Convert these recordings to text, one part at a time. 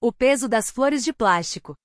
O peso das flores de plástico.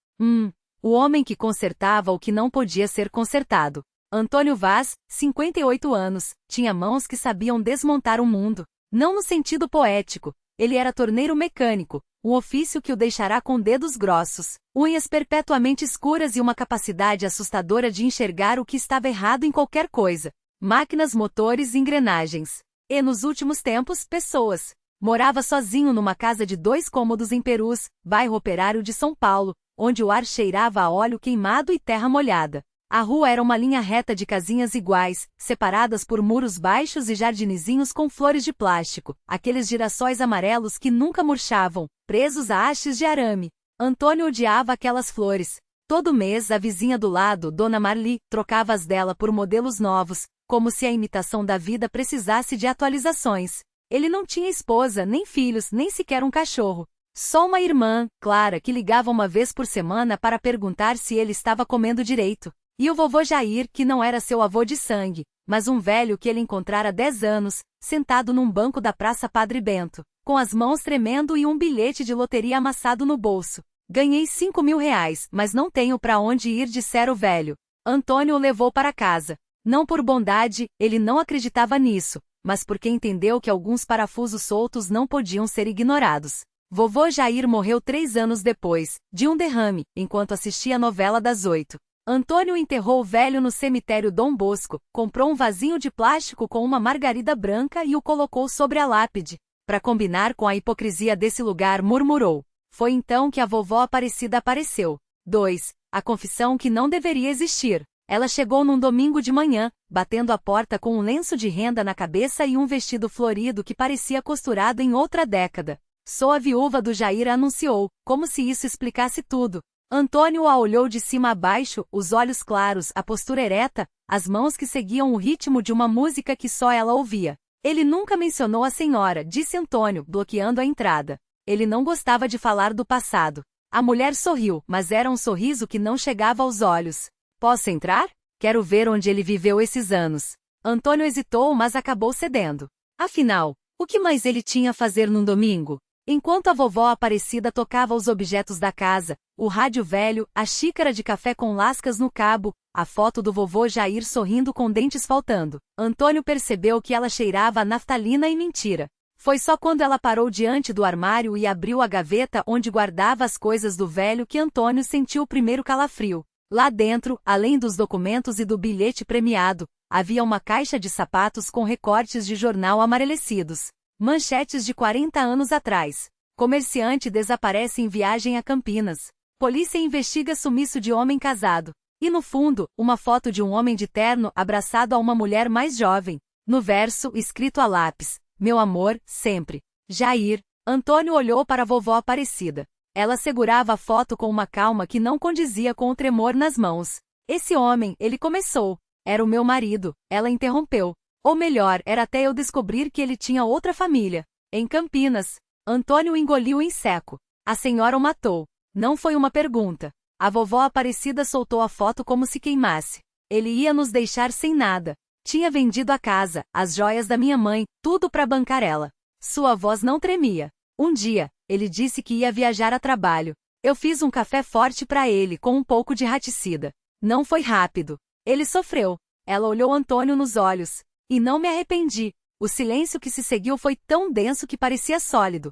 O homem que consertava o que não podia ser consertado. Antônio Vaz, 58 anos, tinha mãos que sabiam desmontar o mundo. Não no sentido poético, ele era torneiro mecânico, um ofício que o deixará com dedos grossos, unhas perpetuamente escuras e uma capacidade assustadora de enxergar o que estava errado em qualquer coisa. Máquinas, motores e engrenagens. E nos últimos tempos, pessoas. Morava sozinho numa casa de 2 cômodos em Perus, bairro operário de São Paulo, onde o ar cheirava a óleo queimado e terra molhada. A rua era uma linha reta de casinhas iguais, separadas por muros baixos e jardinezinhos com flores de plástico, aqueles girassóis amarelos que nunca murchavam, presos a hastes de arame. Antônio odiava aquelas flores. Todo mês a vizinha do lado, Dona Marli, trocava as dela por modelos novos, como se a imitação da vida precisasse de atualizações. Ele não tinha esposa, nem filhos, nem sequer um cachorro. Só uma irmã, Clara, que ligava uma vez por semana para perguntar se ele estava comendo direito. E o vovô Jair, que não era seu avô de sangue, mas um velho que ele encontrara há 10 anos, sentado num banco da Praça Padre Bento, com as mãos tremendo e um bilhete de loteria amassado no bolso. Ganhei R$ 5.000, mas não tenho para onde ir, dissera o velho. Antônio o levou para casa. Não por bondade, ele não acreditava nisso, mas porque entendeu que alguns parafusos soltos não podiam ser ignorados. Vovô Jair morreu 3 anos depois, de um derrame, enquanto assistia a novela das 8. Antônio enterrou o velho no cemitério Dom Bosco, comprou um vasinho de plástico com uma margarida branca e o colocou sobre a lápide. Para combinar com a hipocrisia desse lugar, murmurou. Foi então que a vovó Aparecida apareceu. 2. A confissão que não deveria existir. Ela chegou num domingo de manhã, batendo a porta com um lenço de renda na cabeça e um vestido florido que parecia costurado em outra década. Sou a viúva do Jair, anunciou, como se isso explicasse tudo. Antônio a olhou de cima a baixo, os olhos claros, a postura ereta, as mãos que seguiam o ritmo de uma música que só ela ouvia. Ele nunca mencionou a senhora, disse Antônio, bloqueando a entrada. Ele não gostava de falar do passado. A mulher sorriu, mas era um sorriso que não chegava aos olhos. Posso entrar? Quero ver onde ele viveu esses anos. Antônio hesitou, mas acabou cedendo. Afinal, o que mais ele tinha a fazer num domingo? Enquanto a vovó Aparecida tocava os objetos da casa, o rádio velho, a xícara de café com lascas no cabo, a foto do vovô Jair sorrindo com dentes faltando, Antônio percebeu que ela cheirava a naftalina e mentira. Foi só quando ela parou diante do armário e abriu a gaveta onde guardava as coisas do velho que Antônio sentiu o primeiro calafrio. Lá dentro, além dos documentos e do bilhete premiado, havia uma caixa de sapatos com recortes de jornal amarelecidos. Manchetes de 40 anos atrás. Comerciante desaparece em viagem a Campinas. Polícia investiga sumiço de homem casado. E no fundo, uma foto de um homem de terno abraçado a uma mulher mais jovem. No verso, escrito a lápis, meu amor, sempre. Jair. Antônio olhou para a vovó Aparecida. Ela segurava a foto com uma calma que não condizia com o tremor nas mãos. Esse homem, ele começou. Era o meu marido, ela interrompeu. Ou melhor, era até eu descobrir que ele tinha outra família. Em Campinas. Antônio engoliu em seco. A senhora o matou. Não foi uma pergunta. A vovó Aparecida soltou a foto como se queimasse. Ele ia nos deixar sem nada. Tinha vendido a casa, as joias da minha mãe, tudo para bancar ela. Sua voz não tremia. Um dia, ele disse que ia viajar a trabalho. Eu fiz um café forte para ele com um pouco de raticida. Não foi rápido. Ele sofreu. Ela olhou Antônio nos olhos. E não me arrependi. O silêncio que se seguiu foi tão denso que parecia sólido.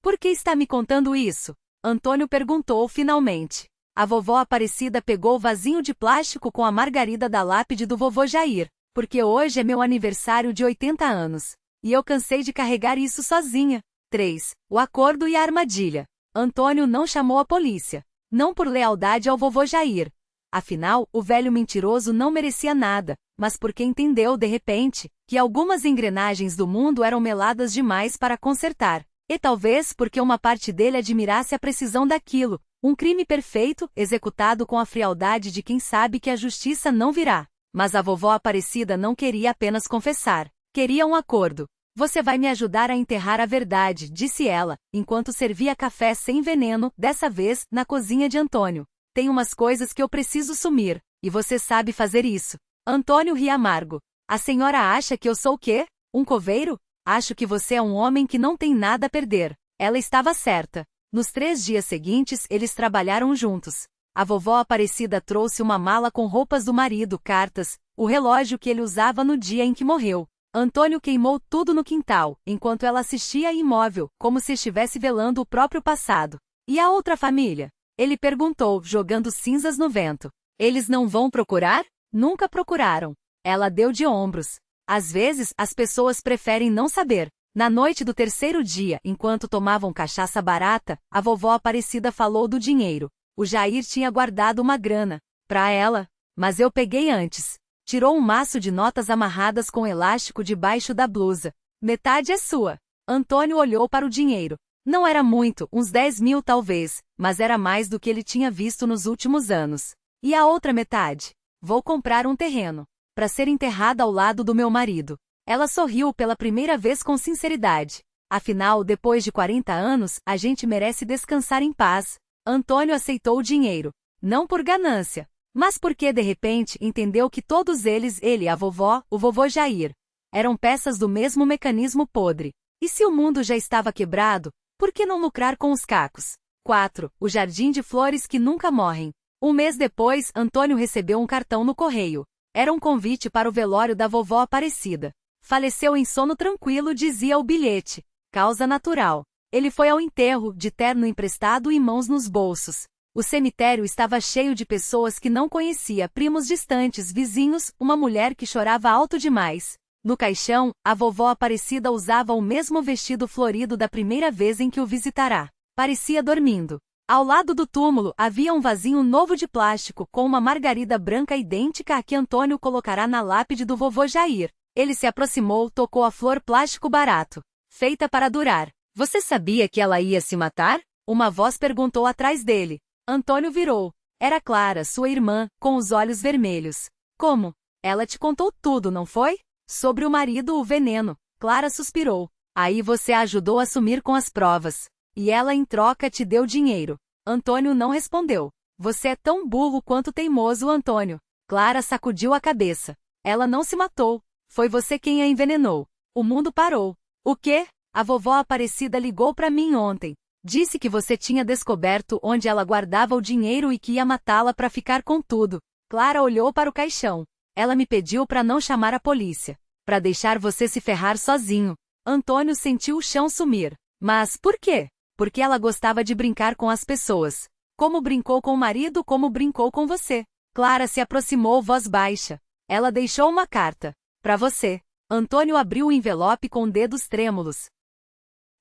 Por que está me contando isso? Antônio perguntou finalmente. A vovó Aparecida pegou o vasinho de plástico com a margarida da lápide do vovô Jair. Porque hoje é meu aniversário de 80 anos. E eu cansei de carregar isso sozinha. 3. O acordo e a armadilha. Antônio não chamou a polícia. Não por lealdade ao vovô Jair. Afinal, o velho mentiroso não merecia nada, mas porque entendeu, de repente, que algumas engrenagens do mundo eram meladas demais para consertar. E talvez porque uma parte dele admirasse a precisão daquilo, um crime perfeito, executado com a frialdade de quem sabe que a justiça não virá. Mas a vovó Aparecida não queria apenas confessar. Queria um acordo. Você vai me ajudar a enterrar a verdade, disse ela, enquanto servia café sem veneno, dessa vez, na cozinha de Antônio. Tem umas coisas que eu preciso sumir, e você sabe fazer isso. Antônio ri amargo. A senhora acha que eu sou o quê? Um coveiro? Acho que você é um homem que não tem nada a perder. Ela estava certa. Nos 3 dias seguintes, eles trabalharam juntos. A vovó Aparecida trouxe uma mala com roupas do marido, cartas, o relógio que ele usava no dia em que morreu. Antônio queimou tudo no quintal, enquanto ela assistia imóvel, como se estivesse velando o próprio passado. E a outra família? Ele perguntou, jogando cinzas no vento. Eles não vão procurar? Nunca procuraram. Ela deu de ombros. Às vezes, as pessoas preferem não saber. Na noite do 3º dia, enquanto tomavam cachaça barata, a vovó Aparecida falou do dinheiro. O Jair tinha guardado uma grana. Pra ela. Mas eu peguei antes. Tirou um maço de notas amarradas com elástico debaixo da blusa. Metade é sua. Antônio olhou para o dinheiro. Não era muito, uns 10 mil talvez, mas era mais do que ele tinha visto nos últimos anos. E a outra metade? Vou comprar um terreno. Para ser enterrada ao lado do meu marido. Ela sorriu pela primeira vez com sinceridade. Afinal, depois de 40 anos, a gente merece descansar em paz. Antônio aceitou o dinheiro. Não por ganância. Mas porque de repente entendeu que todos eles, ele, a vovó, o vovô Jair, eram peças do mesmo mecanismo podre. E se o mundo já estava quebrado, por que não lucrar com os cacos? 4. O jardim de flores que nunca morrem. Um mês depois, Antônio recebeu um cartão no correio. Era um convite para o velório da vovó Aparecida. Faleceu em sono tranquilo, dizia o bilhete. Causa natural. Ele foi ao enterro, de terno emprestado e mãos nos bolsos. O cemitério estava cheio de pessoas que não conhecia, primos distantes, vizinhos, uma mulher que chorava alto demais. No caixão, a vovó Aparecida usava o mesmo vestido florido da primeira vez em que o visitará. Parecia dormindo. Ao lado do túmulo havia um vasinho novo de plástico com uma margarida branca idêntica à que Antônio colocará na lápide do vovô Jair. Ele se aproximou, tocou a flor plástico barato. Feita para durar. Você sabia que ela ia se matar? Uma voz perguntou atrás dele. Antônio virou. Era Clara, sua irmã, com os olhos vermelhos. Como? Ela te contou tudo, não foi? Sobre o marido, o veneno. Clara suspirou. Aí você a ajudou a sumir com as provas. E ela em troca te deu dinheiro. Antônio não respondeu. Você é tão burro quanto teimoso, Antônio. Clara sacudiu a cabeça. Ela não se matou. Foi você quem a envenenou. O mundo parou. O quê? A vovó Aparecida ligou para mim ontem. Disse que você tinha descoberto onde ela guardava o dinheiro e que ia matá-la para ficar com tudo. Clara olhou para o caixão. Ela me pediu para não chamar a polícia. Para deixar você se ferrar sozinho. Antônio sentiu o chão sumir. Mas por quê? Porque ela gostava de brincar com as pessoas. Como brincou com o marido, como brincou com você. Clara se aproximou, voz baixa. Ela deixou uma carta. Para você. Antônio abriu o envelope com dedos trêmulos.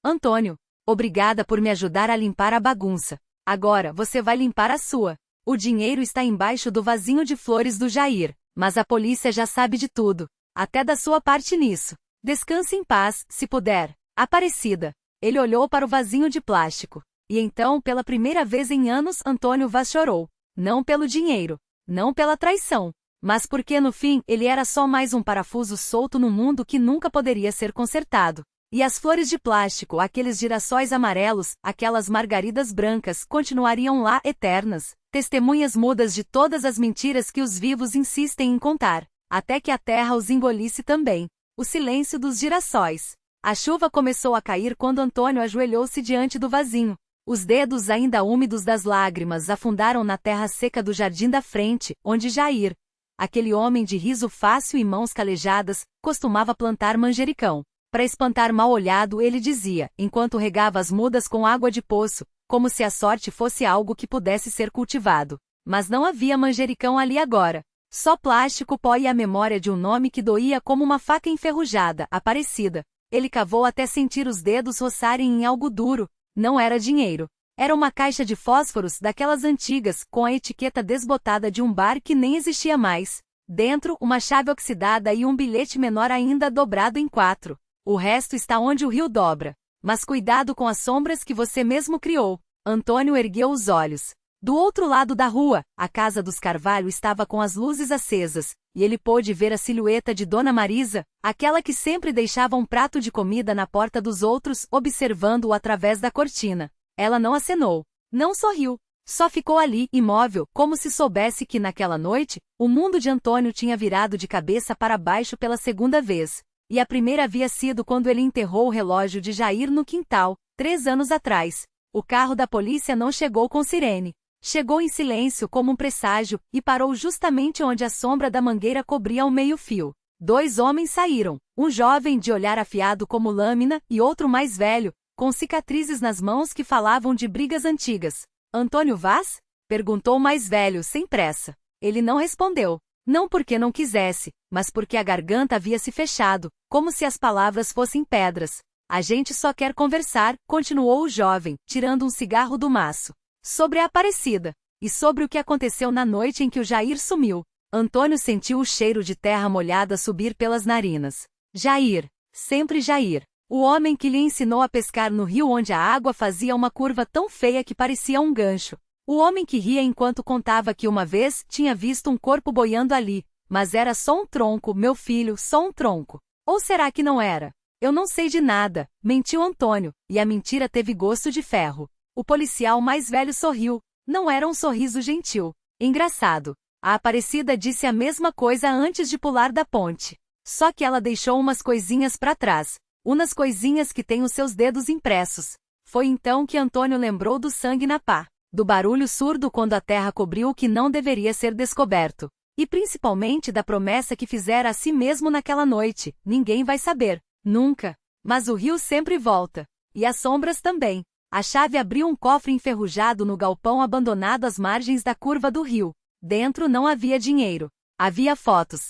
Antônio, obrigada por me ajudar a limpar a bagunça. Agora você vai limpar a sua. O dinheiro está embaixo do vasinho de flores do Jair, mas a polícia já sabe de tudo. Até da sua parte nisso. Descanse em paz, se puder. Aparecida. Ele olhou para o vasinho de plástico. E então, pela primeira vez em anos, Antônio Vaz chorou. Não pelo dinheiro. Não pela traição. Mas porque no fim, ele era só mais um parafuso solto no mundo que nunca poderia ser consertado. E as flores de plástico, aqueles girassóis amarelos, aquelas margaridas brancas, continuariam lá eternas, testemunhas mudas de todas as mentiras que os vivos insistem em contar, até que a terra os engolisse também. O silêncio dos girassóis. A chuva começou a cair quando Antônio ajoelhou-se diante do vasinho. Os dedos ainda úmidos das lágrimas afundaram na terra seca do jardim da frente, onde Jair, aquele homem de riso fácil e mãos calejadas, costumava plantar manjericão. Para espantar mal-olhado, ele dizia, enquanto regava as mudas com água de poço, como se a sorte fosse algo que pudesse ser cultivado. Mas não havia manjericão ali agora. Só plástico, pó e a memória de um nome que doía como uma faca enferrujada, Aparecida. Ele cavou até sentir os dedos roçarem em algo duro. Não era dinheiro. Era uma caixa de fósforos daquelas antigas, com a etiqueta desbotada de um bar que nem existia mais. Dentro, uma chave oxidada e um bilhete menor ainda dobrado em 4. O resto está onde o rio dobra. Mas cuidado com as sombras que você mesmo criou. Antônio ergueu os olhos. Do outro lado da rua, a casa dos Carvalho estava com as luzes acesas, e ele pôde ver a silhueta de Dona Marisa, aquela que sempre deixava um prato de comida na porta dos outros, observando-o através da cortina. Ela não acenou. Não sorriu. Só ficou ali, imóvel, como se soubesse que naquela noite, o mundo de Antônio tinha virado de cabeça para baixo pela segunda vez. E a primeira havia sido quando ele enterrou o relógio de Jair no quintal, 3 anos atrás. O carro da polícia não chegou com sirene. Chegou em silêncio como um presságio, e parou justamente onde a sombra da mangueira cobria ao meio-fio. 2 homens saíram, um jovem de olhar afiado como lâmina e outro mais velho, com cicatrizes nas mãos que falavam de brigas antigas. Antônio Vaz? Perguntou o mais velho, sem pressa. Ele não respondeu. Não porque não quisesse, mas porque a garganta havia se fechado, como se as palavras fossem pedras. A gente só quer conversar, continuou o jovem, tirando um cigarro do maço. Sobre a Aparecida. E sobre o que aconteceu na noite em que o Jair sumiu. Antônio sentiu o cheiro de terra molhada subir pelas narinas. Jair. Sempre Jair. O homem que lhe ensinou a pescar no rio onde a água fazia uma curva tão feia que parecia um gancho. O homem que ria enquanto contava que uma vez tinha visto um corpo boiando ali, mas era só um tronco, meu filho, só um tronco. Ou será que não era? Eu não sei de nada, mentiu Antônio, e a mentira teve gosto de ferro. O policial mais velho sorriu. Não era um sorriso gentil. Engraçado. A Aparecida disse a mesma coisa antes de pular da ponte. Só que ela deixou umas coisinhas para trás. Umas coisinhas que têm os seus dedos impressos. Foi então que Antônio lembrou do sangue na pá. Do barulho surdo quando a terra cobriu o que não deveria ser descoberto. E principalmente da promessa que fizera a si mesmo naquela noite. Ninguém vai saber. Nunca. Mas o rio sempre volta. E as sombras também. A chave abriu um cofre enferrujado no galpão abandonado às margens da curva do rio. Dentro não havia dinheiro. Havia fotos.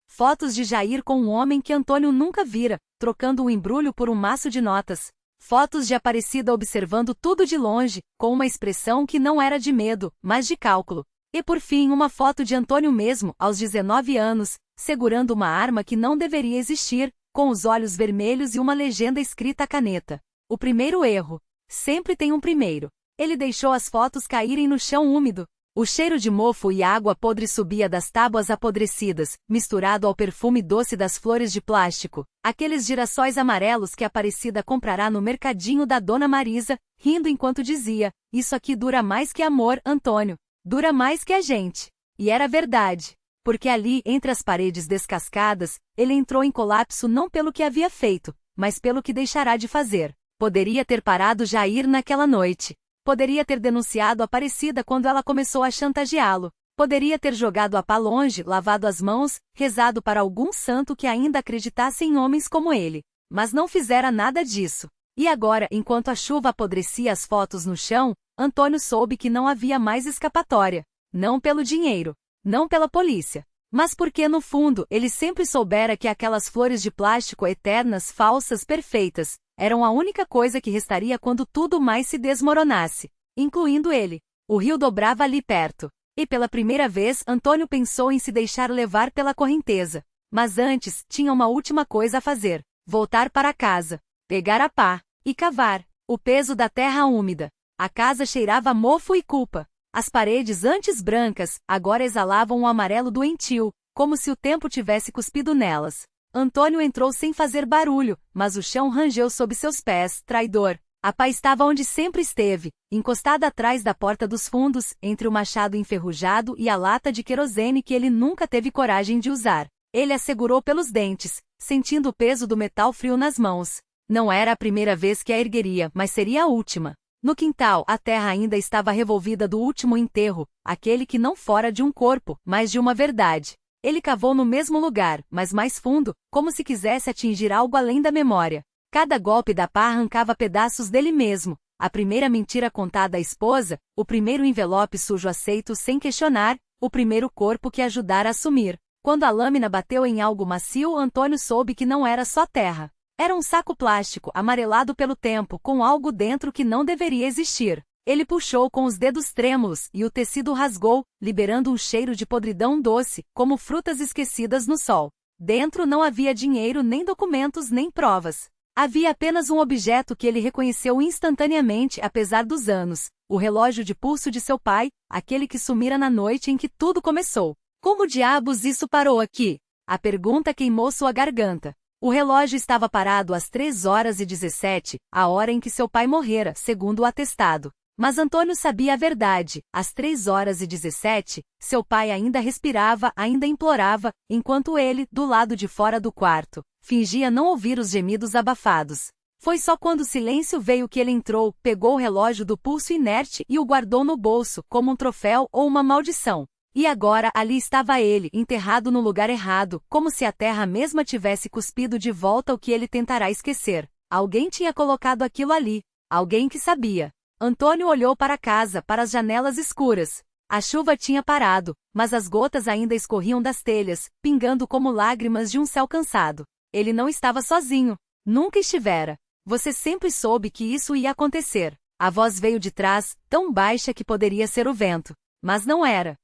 Fotos de Jair com um homem que Antônio nunca vira, trocando um embrulho por um maço de notas. Fotos de Aparecida observando tudo de longe, com uma expressão que não era de medo, mas de cálculo. E por fim uma foto de Antônio mesmo, aos 19 anos, segurando uma arma que não deveria existir, com os olhos vermelhos e uma legenda escrita à caneta. O primeiro erro. Sempre tem um primeiro. Ele deixou as fotos caírem no chão úmido. O cheiro de mofo e água podre subia das tábuas apodrecidas, misturado ao perfume doce das flores de plástico, aqueles girassóis amarelos que a Aparecida comprará no mercadinho da Dona Marisa, rindo enquanto dizia, isso aqui dura mais que amor, Antônio. Dura mais que a gente. E era verdade. Porque ali, entre as paredes descascadas, ele entrou em colapso não pelo que havia feito, mas pelo que deixará de fazer. Poderia ter parado Jair naquela noite. Poderia ter denunciado a Aparecida quando ela começou a chantageá-lo. Poderia ter jogado a pá longe, lavado as mãos, rezado para algum santo que ainda acreditasse em homens como ele. Mas não fizera nada disso. E agora, enquanto a chuva apodrecia as fotos no chão, Antônio soube que não havia mais escapatória. Não pelo dinheiro. Não pela polícia. Mas porque no fundo ele sempre soubera que aquelas flores de plástico eternas, falsas, perfeitas, eram a única coisa que restaria quando tudo mais se desmoronasse, incluindo ele. O rio dobrava ali perto. E pela primeira vez Antônio pensou em se deixar levar pela correnteza. Mas antes, tinha uma última coisa a fazer. Voltar para casa. Pegar a pá. E cavar. O peso da terra úmida. A casa cheirava a mofo e culpa. As paredes antes brancas, agora exalavam um amarelo doentio, como se o tempo tivesse cuspido nelas. Antônio entrou sem fazer barulho, mas o chão rangeu sob seus pés, traidor. A pá estava onde sempre esteve, encostada atrás da porta dos fundos, entre o machado enferrujado e a lata de querosene que ele nunca teve coragem de usar. Ele a segurou pelos dentes, sentindo o peso do metal frio nas mãos. Não era a primeira vez que a ergueria, mas seria a última. No quintal, a terra ainda estava revolvida do último enterro, aquele que não fora de um corpo, mas de uma verdade. Ele cavou no mesmo lugar, mas mais fundo, como se quisesse atingir algo além da memória. Cada golpe da pá arrancava pedaços dele mesmo, a primeira mentira contada à esposa, o primeiro envelope sujo aceito sem questionar, o primeiro corpo que ajudara a sumir. Quando a lâmina bateu em algo macio, Antônio soube que não era só terra. Era um saco plástico, amarelado pelo tempo, com algo dentro que não deveria existir. Ele puxou com os dedos trêmulos, e o tecido rasgou, liberando um cheiro de podridão doce, como frutas esquecidas no sol. Dentro não havia dinheiro, nem documentos, nem provas. Havia apenas um objeto que ele reconheceu instantaneamente, apesar dos anos. O relógio de pulso de seu pai, aquele que sumira na noite em que tudo começou. Como diabos isso parou aqui? A pergunta queimou sua garganta. O relógio estava parado às 3h17, a hora em que seu pai morrera, segundo o atestado. Mas Antônio sabia a verdade. Às 3h17, seu pai ainda respirava, ainda implorava, enquanto ele, do lado de fora do quarto, fingia não ouvir os gemidos abafados. Foi só quando o silêncio veio que ele entrou, pegou o relógio do pulso inerte e o guardou no bolso, como um troféu ou uma maldição. E agora ali estava ele, enterrado no lugar errado, como se a terra mesma tivesse cuspido de volta o que ele tentará esquecer. Alguém tinha colocado aquilo ali. Alguém que sabia. Antônio olhou para casa, para as janelas escuras. A chuva tinha parado, mas as gotas ainda escorriam das telhas, pingando como lágrimas de um céu cansado. Ele não estava sozinho. Nunca estivera. Você sempre soube que isso ia acontecer. A voz veio de trás, tão baixa que poderia ser o vento. Mas não era.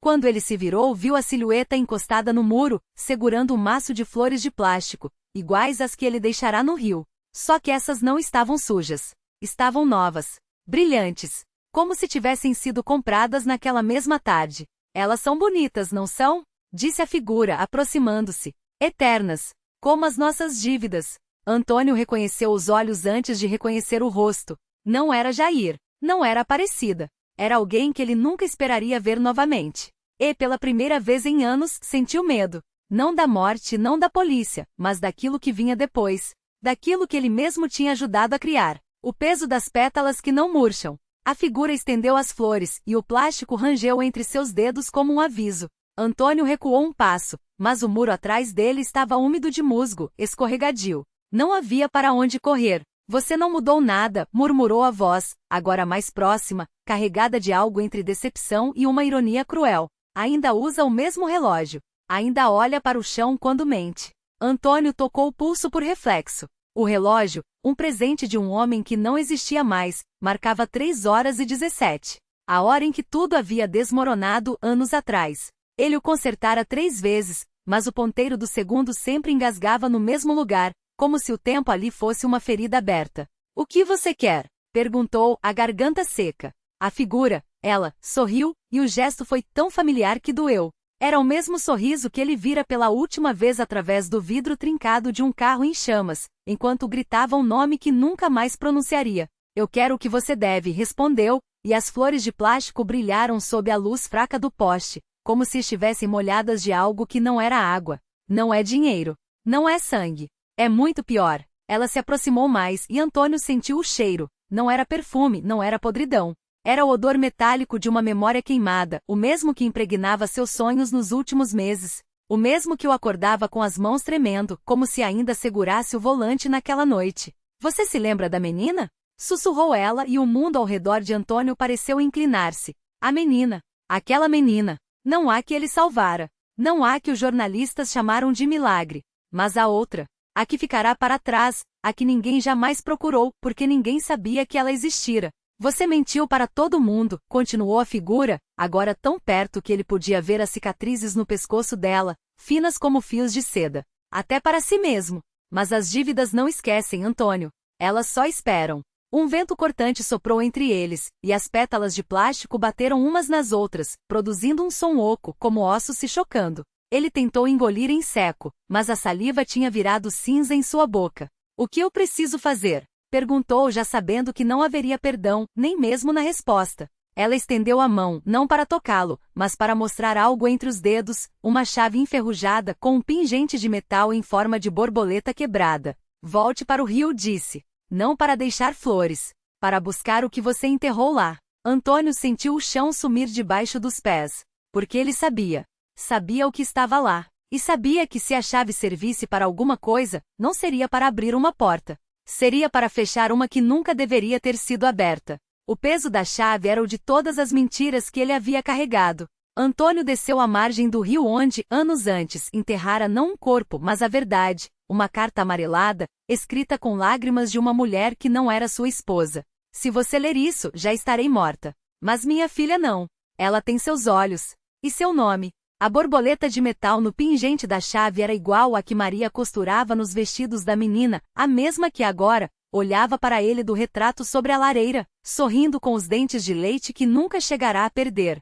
Quando ele se virou, viu a silhueta encostada no muro, segurando um maço de flores de plástico, iguais às que ele deixará no rio. Só que essas não estavam sujas. Estavam novas. Brilhantes. Como se tivessem sido compradas naquela mesma tarde. Elas são bonitas, não são? Disse a figura, aproximando-se. Eternas. Como as nossas dívidas. Antônio reconheceu os olhos antes de reconhecer o rosto. Não era Jair. Não era Aparecida. Era alguém que ele nunca esperaria ver novamente. E, pela primeira vez em anos, sentiu medo. Não da morte, não da polícia, mas daquilo que vinha depois. Daquilo que ele mesmo tinha ajudado a criar. O peso das pétalas que não murcham. A figura estendeu as flores, e o plástico rangeu entre seus dedos como um aviso. Antônio recuou um passo, mas o muro atrás dele estava úmido de musgo, escorregadio. Não havia para onde correr. Você não mudou nada, murmurou a voz, agora mais próxima, carregada de algo entre decepção e uma ironia cruel. Ainda usa o mesmo relógio. Ainda olha para o chão quando mente. Antônio tocou o pulso por reflexo. O relógio, um presente de um homem que não existia mais, marcava 3h17. A hora em que tudo havia desmoronado anos atrás. Ele o consertara 3 vezes, mas o ponteiro do segundo sempre engasgava no mesmo lugar, como se o tempo ali fosse uma ferida aberta. O que você quer? Perguntou, a garganta seca. A figura, ela, sorriu, e o gesto foi tão familiar que doeu. Era o mesmo sorriso que ele vira pela última vez através do vidro trincado de um carro em chamas, enquanto gritava um nome que nunca mais pronunciaria. Eu quero o que você deve, respondeu, e as flores de plástico brilharam sob a luz fraca do poste, como se estivessem molhadas de algo que não era água. Não é dinheiro. Não é sangue. É muito pior. Ela se aproximou mais e Antônio sentiu o cheiro. Não era perfume, não era podridão. Era o odor metálico de uma memória queimada, o mesmo que impregnava seus sonhos nos últimos meses. O mesmo que o acordava com as mãos tremendo, como se ainda segurasse o volante naquela noite. Você se lembra da menina? Sussurrou ela e o mundo ao redor de Antônio pareceu inclinar-se. A menina. Aquela menina. Não há que ele salvara. Não há que os jornalistas chamaram de milagre. Mas a outra. A que ficará para trás, a que ninguém jamais procurou, porque ninguém sabia que ela existira. Você mentiu para todo mundo, continuou a figura, agora tão perto que ele podia ver as cicatrizes no pescoço dela, finas como fios de seda. Até para si mesmo. Mas as dívidas não esquecem, Antônio. Elas só esperam. Um vento cortante soprou entre eles, e as pétalas de plástico bateram umas nas outras, produzindo um som oco, como ossos se chocando. Ele tentou engolir em seco, mas a saliva tinha virado cinza em sua boca. O que eu preciso fazer? Perguntou já sabendo que não haveria perdão, nem mesmo na resposta. Ela estendeu a mão, não para tocá-lo, mas para mostrar algo entre os dedos, uma chave enferrujada com um pingente de metal em forma de borboleta quebrada. Volte para o rio, disse. Não para deixar flores. Para buscar o que você enterrou lá. Antônio sentiu o chão sumir debaixo dos pés. Porque ele sabia. Sabia o que estava lá. E sabia que se a chave servisse para alguma coisa, não seria para abrir uma porta. Seria para fechar uma que nunca deveria ter sido aberta. O peso da chave era o de todas as mentiras que ele havia carregado. Antônio desceu à margem do rio onde, anos antes, enterrara não um corpo, mas a verdade, uma carta amarelada, escrita com lágrimas de uma mulher que não era sua esposa. Se você ler isso, já estarei morta. Mas minha filha não. Ela tem seus olhos. E seu nome. A borboleta de metal no pingente da chave era igual à que Maria costurava nos vestidos da menina, a mesma que agora olhava para ele do retrato sobre a lareira, sorrindo com os dentes de leite que nunca chegará a perder.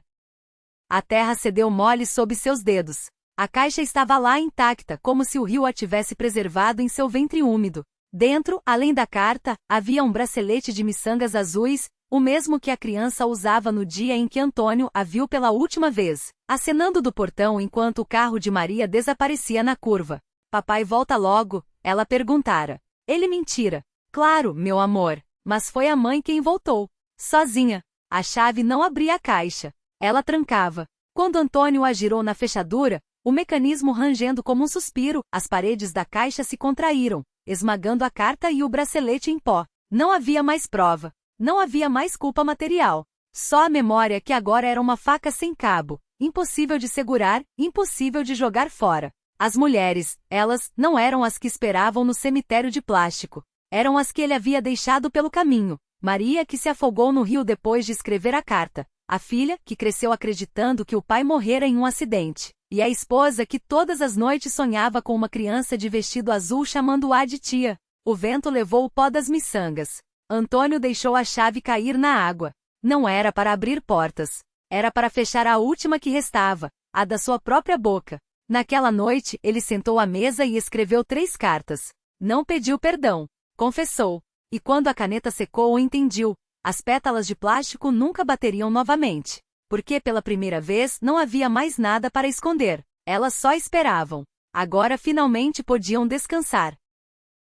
A terra cedeu mole sob seus dedos. A caixa estava lá intacta, como se o rio a tivesse preservado em seu ventre úmido. Dentro, além da carta, havia um bracelete de miçangas azuis, o mesmo que a criança usava no dia em que Antônio a viu pela última vez, acenando do portão enquanto o carro de Maria desaparecia na curva. Papai volta logo, ela perguntara. Ele mentira. Claro, meu amor, mas foi a mãe quem voltou. Sozinha. A chave não abria a caixa. Ela trancava. Quando Antônio a girou na fechadura, o mecanismo rangendo como um suspiro, as paredes da caixa se contraíram, esmagando a carta e o bracelete em pó. Não havia mais prova. Não havia mais culpa material. Só a memória que agora era uma faca sem cabo, impossível de segurar, impossível de jogar fora. As mulheres, elas, não eram as que esperavam no cemitério de plástico. Eram as que ele havia deixado pelo caminho. Maria, que se afogou no rio depois de escrever a carta. A filha, que cresceu acreditando que o pai morrera em um acidente. E a esposa, que todas as noites sonhava com uma criança de vestido azul chamando-a de tia. O vento levou o pó das miçangas. Antônio deixou a chave cair na água. Não era para abrir portas. Era para fechar a última que restava, a da sua própria boca. Naquela noite, ele sentou à mesa e escreveu 3 cartas. Não pediu perdão. Confessou. E quando a caneta secou, entendiu. As pétalas de plástico nunca bateriam novamente. Porque pela primeira vez não havia mais nada para esconder. Elas só esperavam. Agora finalmente podiam descansar.